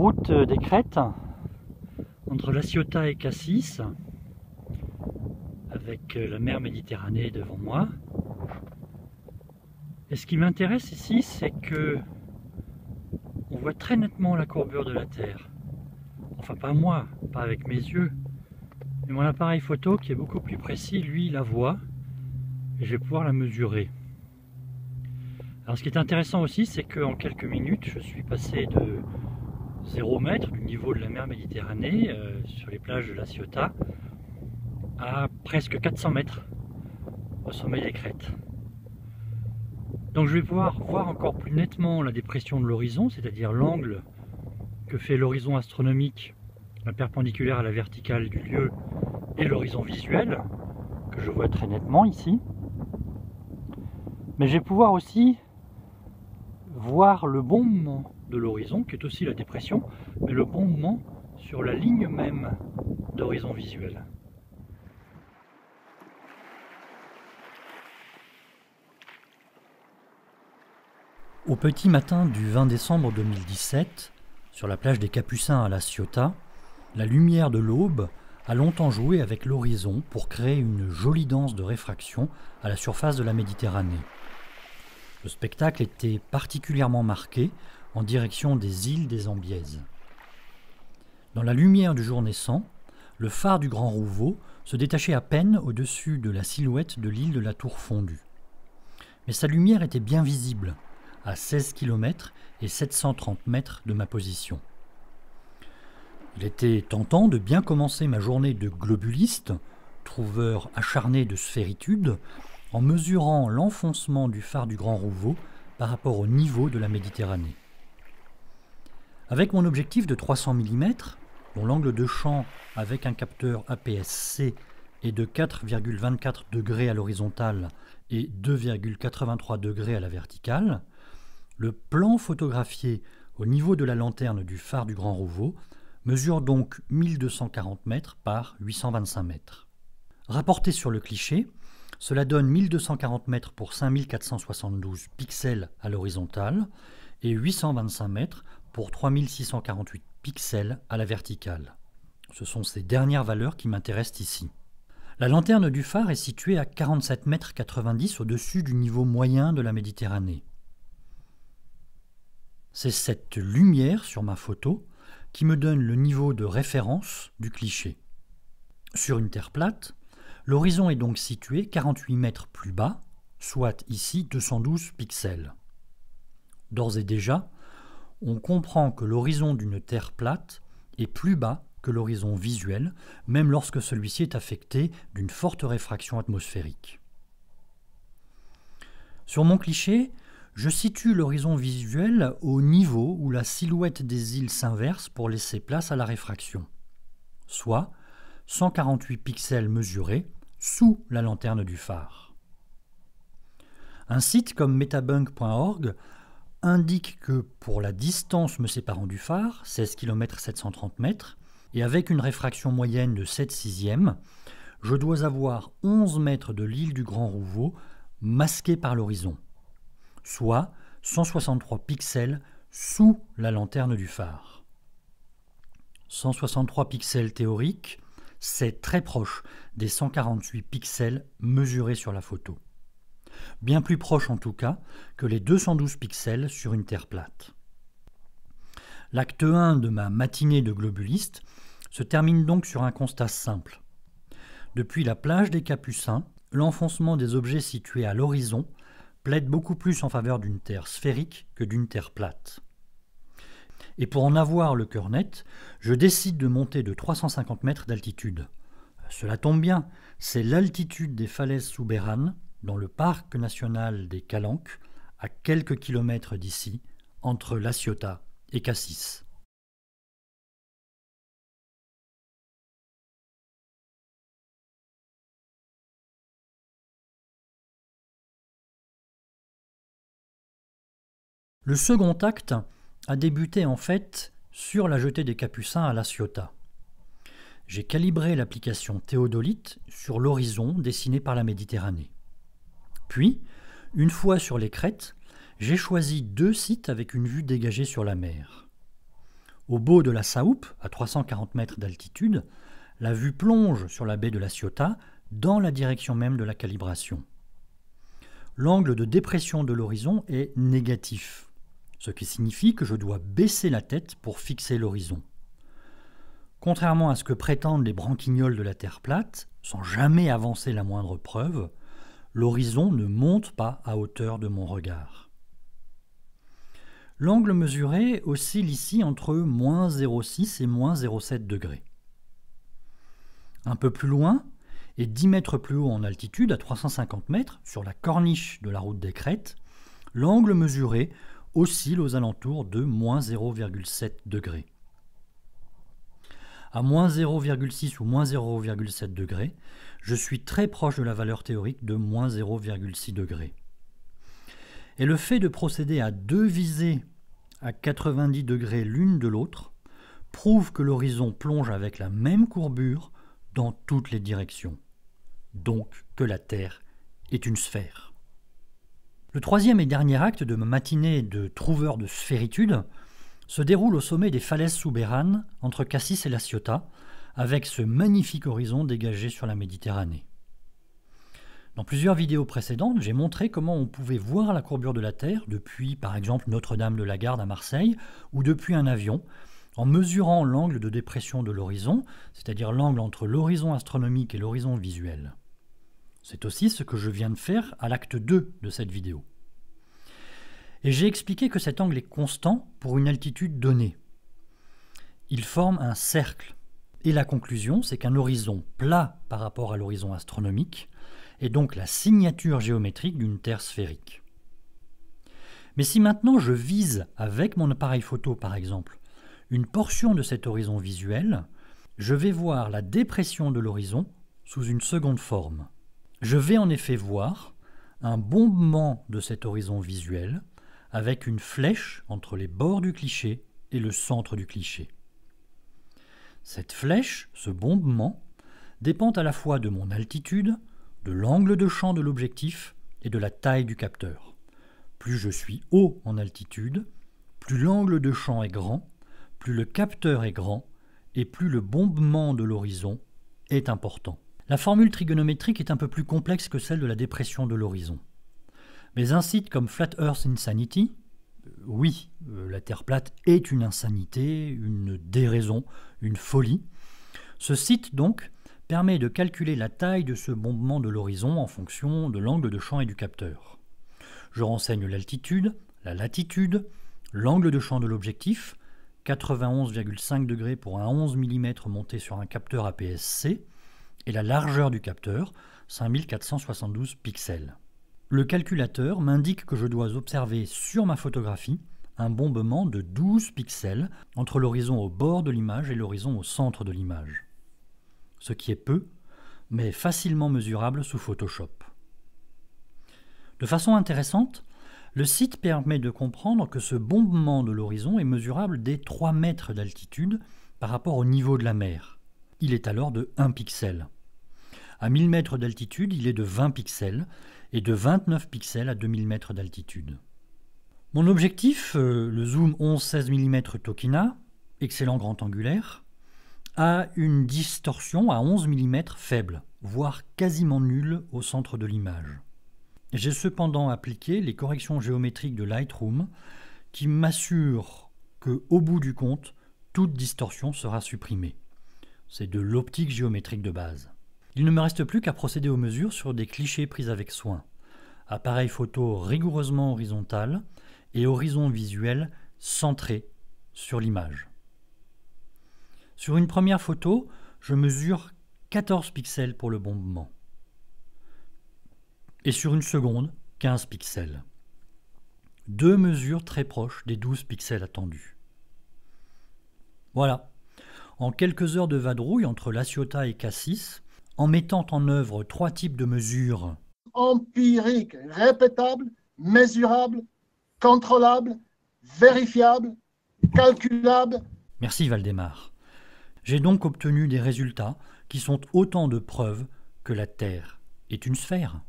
route des crêtes entre La Ciotat et Cassis, avec la mer Méditerranée devant moi. Et ce qui m'intéresse ici, c'est que on voit très nettement la courbure de la Terre. Enfin, pas moi, pas avec mes yeux, mais mon appareil photo qui est beaucoup plus précis, lui, la voit, et je vais pouvoir la mesurer. Alors, ce qui est intéressant aussi, c'est qu'en quelques minutes, je suis passé de 0 mètre du niveau de la mer Méditerranée sur les plages de La Ciotat à presque 400 mètres au sommet des crêtes. Donc je vais pouvoir voir encore plus nettement la dépression de l'horizon, c'est-à-dire l'angle que fait l'horizon astronomique, la perpendiculaire à la verticale du lieu, et l'horizon visuel, que je vois très nettement ici. Mais je vais pouvoir aussi voir le bombement de l'horizon, qui est aussi la dépression, mais le bombement sur la ligne même d'horizon visuel. Au petit matin du 20 décembre 2017, sur la plage des Capucins à La Ciotat, la lumière de l'aube a longtemps joué avec l'horizon pour créer une jolie danse de réfraction à la surface de la Méditerranée. Le spectacle était particulièrement marqué en direction des îles des Ambièzes. Dans la lumière du jour naissant, le phare du Grand Rouveau se détachait à peine au-dessus de la silhouette de l'île de la Tour Fondue. Mais sa lumière était bien visible, à 16 km et 730 mètres de ma position. Il était tentant de bien commencer ma journée de globuliste, trouveur acharné de sphéritude, en mesurant l'enfoncement du phare du Grand Rouveau par rapport au niveau de la Méditerranée. Avec mon objectif de 300 mm, dont l'angle de champ avec un capteur APS-C est de 4,24 degrés à l'horizontale et 2,83 degrés à la verticale, le plan photographié au niveau de la lanterne du phare du Grand Rouveau mesure donc 1240 mètres par 825 mètres. Rapporté sur le cliché, cela donne 1240 mètres pour 5472 pixels à l'horizontale et 825 mètres pour 3648 pixels à la verticale. Ce sont ces dernières valeurs qui m'intéressent ici. La lanterne du phare est située à 47,90 mètres au-dessus du niveau moyen de la Méditerranée. C'est cette lumière sur ma photo qui me donne le niveau de référence du cliché. Sur une terre plate, l'horizon est donc situé 48 mètres plus bas, soit ici 212 pixels. D'ores et déjà, on comprend que l'horizon d'une terre plate est plus bas que l'horizon visuel, même lorsque celui-ci est affecté d'une forte réfraction atmosphérique. Sur mon cliché, je situe l'horizon visuel au niveau où la silhouette des îles s'inverse pour laisser place à la réfraction, soit 148 pixels mesurés sous la lanterne du phare. Un site comme metabunk.org indique que pour la distance me séparant du phare, 16 km 730 mètres, et avec une réfraction moyenne de 7/6, je dois avoir 11 mètres de l'île du Grand Rouveau masquée par l'horizon, soit 163 pixels sous la lanterne du phare. 163 pixels théoriques, c'est très proche des 148 pixels mesurés sur la photo. Bien plus proche en tout cas que les 212 pixels sur une terre plate. L'acte 1 de ma matinée de globuliste se termine donc sur un constat simple. Depuis la plage des Capucins, l'enfoncement des objets situés à l'horizon plaide beaucoup plus en faveur d'une terre sphérique que d'une terre plate. Et pour en avoir le cœur net, je décide de monter de 350 mètres d'altitude. Cela tombe bien, c'est l'altitude des falaises souberanes, dans le parc national des Calanques, à quelques kilomètres d'ici, entre La Ciotat et Cassis. Le second acte a débuté en fait sur la jetée des Capucins à La Ciotat. J'ai calibré l'application théodolite sur l'horizon dessiné par la Méditerranée. Puis, une fois sur les crêtes, j'ai choisi 2 sites avec une vue dégagée sur la mer. Au bord de la Saoupe, à 340 mètres d'altitude, la vue plonge sur la baie de la Ciotat dans la direction même de la calibration. L'angle de dépression de l'horizon est négatif, ce qui signifie que je dois baisser la tête pour fixer l'horizon. Contrairement à ce que prétendent les branquignoles de la Terre plate, sans jamais avancer la moindre preuve, l'horizon ne monte pas à hauteur de mon regard. L'angle mesuré oscille ici entre moins 0,6 et moins 0,7 degrés. Un peu plus loin, et 10 mètres plus haut en altitude, à 350 mètres, sur la corniche de la route des Crêtes, l'angle mesuré oscille aux alentours de moins 0,7 degrés. À moins 0,6 ou moins 0,7 degrés, je suis très proche de la valeur théorique de moins 0,6 degrés. Et le fait de procéder à deux visées à 90 degrés l'une de l'autre prouve que l'horizon plonge avec la même courbure dans toutes les directions, donc que la Terre est une sphère. Le troisième et dernier acte de ma matinée de trouveur de sphéritude se déroule au sommet des falaises souberanes entre Cassis et la Ciotat, avec ce magnifique horizon dégagé sur la Méditerranée. Dans plusieurs vidéos précédentes, j'ai montré comment on pouvait voir la courbure de la Terre depuis, par exemple, Notre-Dame de la Garde à Marseille, ou depuis un avion, en mesurant l'angle de dépression de l'horizon, c'est-à-dire l'angle entre l'horizon astronomique et l'horizon visuel. C'est aussi ce que je viens de faire à l'acte 2 de cette vidéo. Et j'ai expliqué que cet angle est constant pour une altitude donnée. Il forme un cercle. Et la conclusion, c'est qu'un horizon plat par rapport à l'horizon astronomique est donc la signature géométrique d'une Terre sphérique. Mais si maintenant je vise avec mon appareil photo, par exemple, une portion de cet horizon visuel, je vais voir la dépression de l'horizon sous une seconde forme. Je vais en effet voir un bombement de cet horizon visuel avec une flèche entre les bords du cliché et le centre du cliché. Cette flèche, ce bombement, dépend à la fois de mon altitude, de l'angle de champ de l'objectif et de la taille du capteur. Plus je suis haut en altitude, plus l'angle de champ est grand, plus le capteur est grand et plus le bombement de l'horizon est important. La formule trigonométrique est un peu plus complexe que celle de la dépression de l'horizon. Mais un site comme Flat Earth Insanity, oui, la Terre plate est une insanité, une déraison, une folie. Ce site donc permet de calculer la taille de ce bombement de l'horizon en fonction de l'angle de champ et du capteur. Je renseigne l'altitude, la latitude, l'angle de champ de l'objectif, 91,5 degrés pour un 11 mm monté sur un capteur APS-C, et la largeur du capteur, 5472 pixels. Le calculateur m'indique que je dois observer sur ma photographie un bombement de 12 pixels entre l'horizon au bord de l'image et l'horizon au centre de l'image. Ce qui est peu, mais facilement mesurable sous Photoshop. De façon intéressante, le site permet de comprendre que ce bombement de l'horizon est mesurable dès 3 mètres d'altitude par rapport au niveau de la mer. Il est alors de 1 pixel. À 1000 mètres d'altitude, il est de 20 pixels et de 29 pixels à 2000 mètres d'altitude. Mon objectif, le zoom 11-16 mm Tokina, excellent grand angulaire, a une distorsion à 11 mm faible, voire quasiment nulle au centre de l'image. J'ai cependant appliqué les corrections géométriques de Lightroom qui m'assurent qu'au bout du compte, toute distorsion sera supprimée. C'est de l'optique géométrique de base. Il ne me reste plus qu'à procéder aux mesures sur des clichés pris avec soin. Appareil photo rigoureusement horizontal et horizon visuel centré sur l'image. Sur une première photo, je mesure 14 pixels pour le bombement. Et sur une seconde, 15 pixels. Deux mesures très proches des 12 pixels attendus. Voilà. En quelques heures de vadrouille entre La Ciotat et Cassis, en mettant en œuvre 3 types de mesures empiriques, répétables, mesurables, contrôlables, vérifiables, calculables. Merci Valdemar. J'ai donc obtenu des résultats qui sont autant de preuves que la Terre est une sphère.